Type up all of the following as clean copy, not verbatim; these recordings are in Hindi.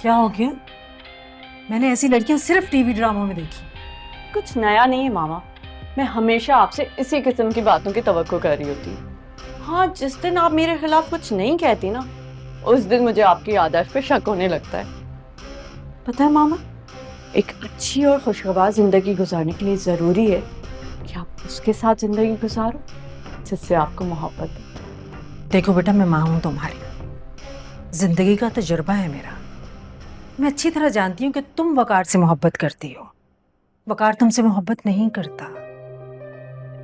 क्या हो गया? मैंने ऐसी लड़कियां सिर्फ टीवी ड्रामों में देखी। कुछ नया नहीं है मामा, मैं हमेशा आपसे इसी किस्म की बातों की तवक्को कर रही होती हूँ। हाँ, जिस दिन आप मेरे खिलाफ कुछ नहीं कहती ना, उस दिन मुझे आपकी आदर्श पे शक होने लगता है। पता है मामा, एक अच्छी और खुशगवार जिंदगी गुजारने के लिए जरूरी है कि आप उसके साथ जिंदगी गुजारो जिससे आपको मोहब्बत हो। देखो बेटा, मैं माँ हूं तुम्हारी, जिंदगी का तजुर्बा है मेरा। मैं अच्छी तरह जानती हूँ कि तुम वकार से मोहब्बत करती हो। वकार तुमसे मोहब्बत नहीं करता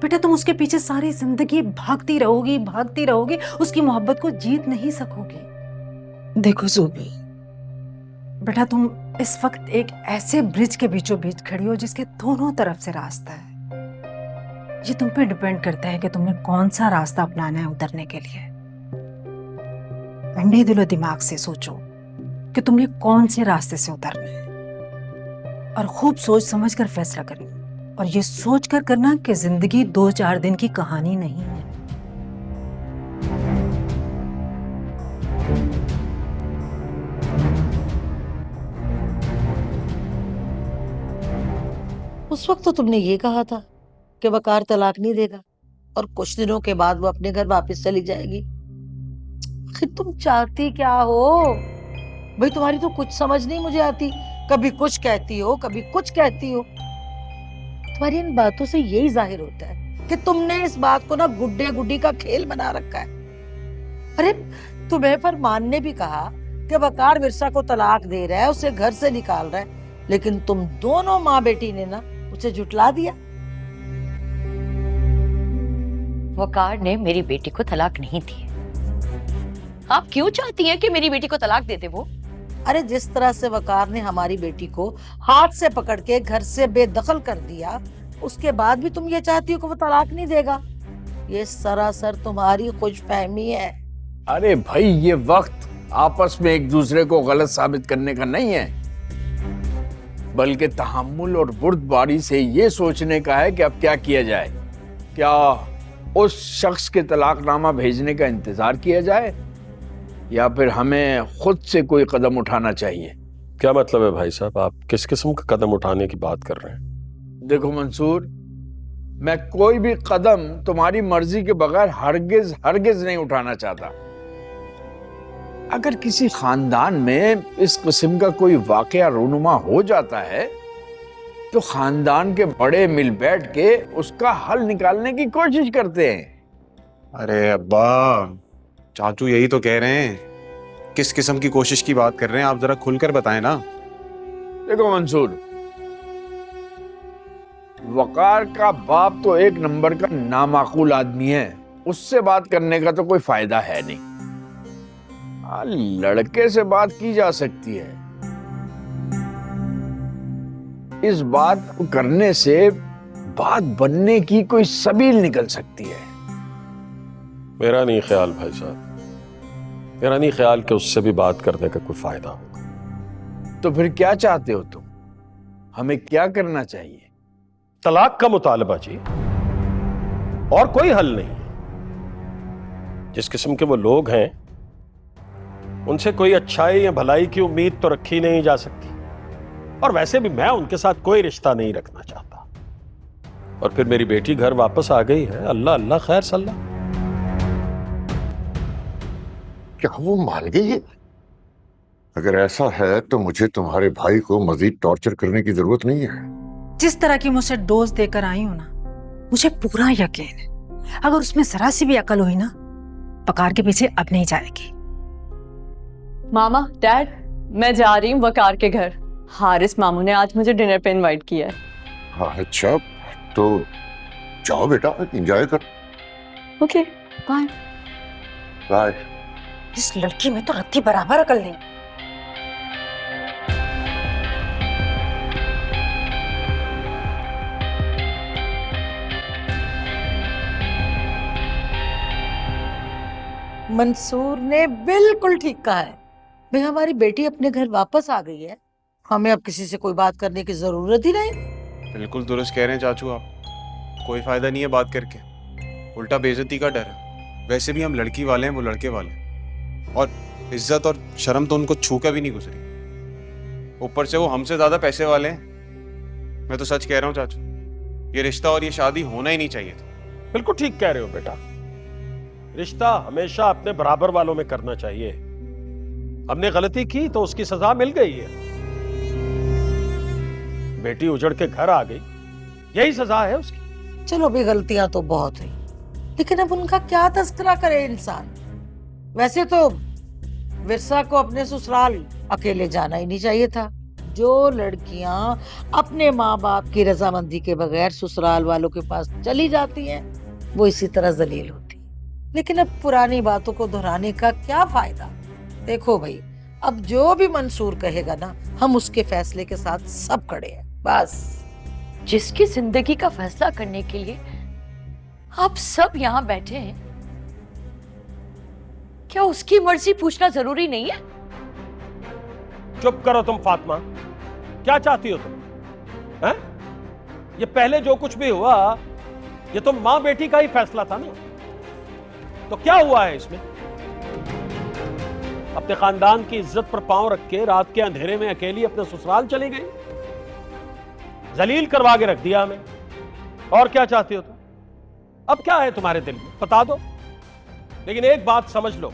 बेटा। तुम उसके पीछे सारी जिंदगी भागती रहोगी, उसकी मोहब्बत को जीत नहीं सकोगी। देखो ज़ुबी बेटा, तुम इस वक्त एक ऐसे ब्रिज के बीचों बीच खड़ी हो जिसके दोनों तरफ से रास्ता है। ये तुम पे डिपेंड करता है कि तुम्हें कौन सा रास्ता अपनाना है उतरने के लिए। ठंडे दिलो दिमाग से सोचो कि तुमने कौन से रास्ते से उतरना है, और खूब सोच समझ कर फैसला करना। और ये सोच कर करना कि जिंदगी 2-4 दिन की कहानी नहीं है। उस वक्त तो तुमने ये कहा था कि वकार तलाक नहीं देगा और कुछ दिनों के बाद वो अपने घर वापस चली जाएगी। आखिर तुम चाहती क्या हो भाई? तुम्हारी तो कुछ समझ नहीं मुझे आती। कभी कुछ कहती हो, कभी कुछ कहती हो। तुम्हारी इन बातों से यही जाहिर होता है कि तुमने इस बात को ना गुड्डे गुड्डी का खेल बना रखा है। अरे तुम्हें फरमान ने भी कहा कि वकार विरसा को तलाक दे रहा है, उसे घर से निकाल रहा है, लेकिन तुम दोनों माँ बेटी ने ना उसे जुटला दिया। वकार ने मेरी बेटी को तलाक नहीं दी। आप क्यों चाहती हैं कि मेरी बेटी को तलाक दे दे वो? अरे जिस तरह से वकार ने हमारी बेटी को हाथ से पकड़ के घर से बेदखल कर दिया, उसके बाद भी तुम ये चाहती हो कि वो तलाक नहीं देगा? ये सरासर तुम्हारी खुशफहमी है। अरे भाई, ये वक्त आपस में एक दूसरे को गलत साबित करने का नहीं है, बल्कि तहम्मुल और बुर्दबारी से ये सोचने का है कि अब क्या किया जाए। क्या उस शख्स के तलाकनामा भेजने का इंतजार किया जाए या फिर हमें खुद से कोई कदम उठाना चाहिए? क्या मतलब है भाई साहब, आप किस किस्म का कदम उठाने की बात कर रहे हैं? देखो मंसूर, मैं कोई भी कदम तुम्हारी मर्जी के बगैर हरगिज नहीं उठाना चाहता। अगर किसी खानदान में इस किस्म का कोई वाकया रूनुमा हो जाता है तो खानदान के बड़े मिल बैठ के उसका हल निकालने की कोशिश करते हैं। अरे अब्बा, चाचू यही तो कह रहे हैं। किस किस्म की कोशिश की बात कर रहे हैं आप? जरा खुलकर बताएं ना। देखो मंसूर, वकार का बाप तो एक नंबर का नामाकूल आदमी है, उससे बात करने का तो कोई फायदा है नहीं। लड़के से बात की जा सकती है। इस बात को करने से बात बनने की कोई सबील निकल सकती है। मेरा नहीं ख्याल भाई साहब, मेरा नहीं ख्याल कि उससे भी बात करने का कोई फायदा होगा। तो फिर क्या चाहते हो तुम? हमें क्या करना चाहिए? तलाक का मुतालबा जी, और कोई हल नहीं। जिस किस्म के वो लोग हैं उनसे कोई अच्छाई या भलाई की उम्मीद तो रखी नहीं जा सकती, और वैसे भी मैं उनके साथ कोई रिश्ता नहीं रखना चाहता। और फिर मेरी बेटी घर वापस आ गई है, अल्लाह अल्लाह खैर सल्ला। क्या वो मान गई है? अगर ऐसा है तो मुझे तुम्हारे भाई को मजीद टॉर्चर करने की जरूरत नहीं है। जिस तरह की मुझसे डोज देकर आई हो ना, मुझे पूरा यकीन है अगर उसमें जरा सी भी अकल हुई ना, वकार के पीछे अब नहीं जाएगी। मामा, डैड, मैं जा रही हूँ वकार के घर। हारिस मामू ने आज मुझे डिनर पे इनवाइट किया है। हाँ अच्छा, तो जाओ बेटा, एंजॉय कर। Okay, bye. बाय। इस लड़की में तो रत्ती बराबर अकल नहीं। मंसूर ने बिल्कुल ठीक कहा है भाई, हमारी बेटी अपने घर वापस आ गई है, हमें अब किसी से कोई बात करने की जरूरत ही नहीं। बिल्कुल दुरुस्त कह रहे हैं चाचू आप। कोई फायदा नहीं है बात करके, उल्टा बेइज्जती का डर है। वैसे भी हम लड़की वाले हैं, वो लड़के वाले हैं, और इज्जत और शर्म तो उनको छू कर भी नहीं गुजरी। ऊपर से वो हमसे ज्यादा पैसे वाले हैं। मैं तो सच कह रहा हूँ चाचू, ये रिश्ता और ये शादी होना ही नहीं चाहिए था। बिल्कुल ठीक कह रहे हो बेटा, रिश्ता हमेशा अपने बराबर वालों में करना चाहिए। हमने गलती की तो उसकी सजा मिल गई है। बेटी उजड़ के घर आ गई, यही सजा है उसकी। चलो भी गलतियां तो बहुत हुई, लेकिन अब उनका क्या तस्करा करे इंसान। वैसे तो विरसा को अपने ससुराल अकेले जाना ही नहीं चाहिए था। जो लड़कियां अपने माँ बाप की रजामंदी के बगैर ससुराल वालों के पास चली जाती हैं, वो इसी तरह जलील होती। लेकिन अब पुरानी बातों को दोहराने का क्या फायदा। देखो भाई, अब जो भी मंसूर कहेगा ना, हम उसके फैसले के साथ सब खड़े हैं। बस जिसकी जिंदगी का फैसला करने के लिए आप सब यहाँ बैठे हैं, क्या उसकी मर्जी पूछना जरूरी नहीं है? चुप करो तुम फातिमा, क्या चाहती हो तुम? हैं? ये पहले जो कुछ भी हुआ, ये तो मां बेटी का ही फैसला था ना। तो क्या हुआ है इसमें? अपने खानदान की इज्जत पर पांव रख के रात के अंधेरे में अकेली अपने ससुराल चली गई, जलील करवा के रख दिया हमें। और क्या चाहती हो तुम? अब क्या है तुम्हारे दिल में, बता दो। लेकिन एक बात समझ लो,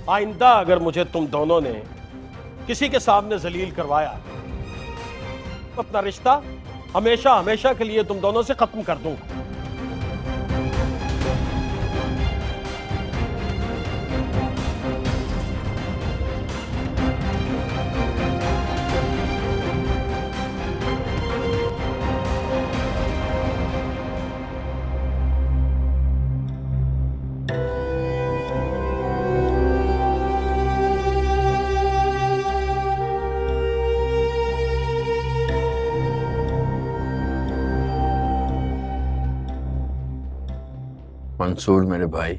आइंदा अगर मुझे तुम दोनों ने किसी के सामने जलील करवाया, तो अपना रिश्ता हमेशा हमेशा के लिए तुम दोनों से खत्म कर दूंगा। मंसूर मेरे भाई,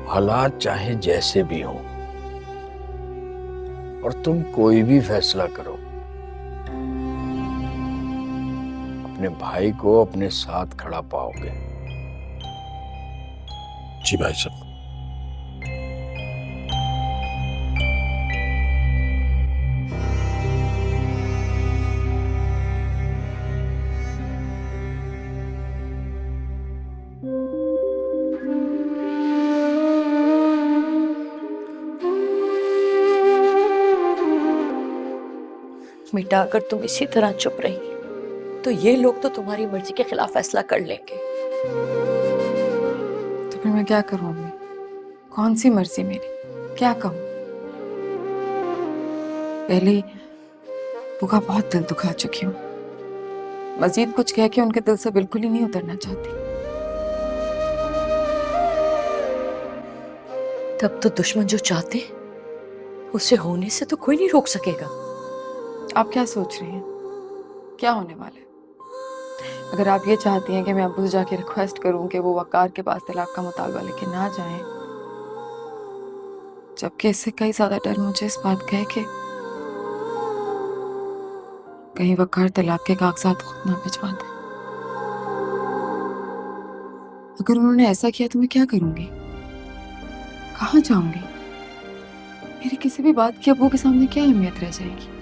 हालात चाहे जैसे भी हों और तुम कोई भी फैसला करो, अपने भाई को अपने साथ खड़ा पाओगे। जी भाई साहब। बेटा, अगर तुम इसी तरह चुप रही तो ये लोग तो तुम्हारी मर्जी के खिलाफ फैसला कर लेंगे। तो फिर मैं क्या करूं अम्मी? कौन सी मर्जी मेरी, क्या कहूं? पहले बुआ बहुत दिल दुखा चुकी हूँ, मजीद कुछ कह के उनके दिल से बिल्कुल ही नहीं उतरना चाहती। तब तो दुश्मन जो चाहते उसे होने से तो कोई नहीं रोक सकेगा। आप क्या सोच रही हैं, क्या होने वाला है? अगर आप ये चाहती हैं कि मैं अब्बू से जाके रिक्वेस्ट करूं कि वो वकार के पास तलाक का मुतालबा लेके ना जाएं, जबकि इससे कई ज्यादा डर मुझे इस बात का है कि कहीं वकार तलाक के कागजात खुद ना भिजवा दे। अगर उन्होंने ऐसा किया तो मैं क्या करूंगी, कहाँ जाऊंगी? मेरी किसी भी बात की अब्बू के सामने क्या अहमियत रह जाएगी?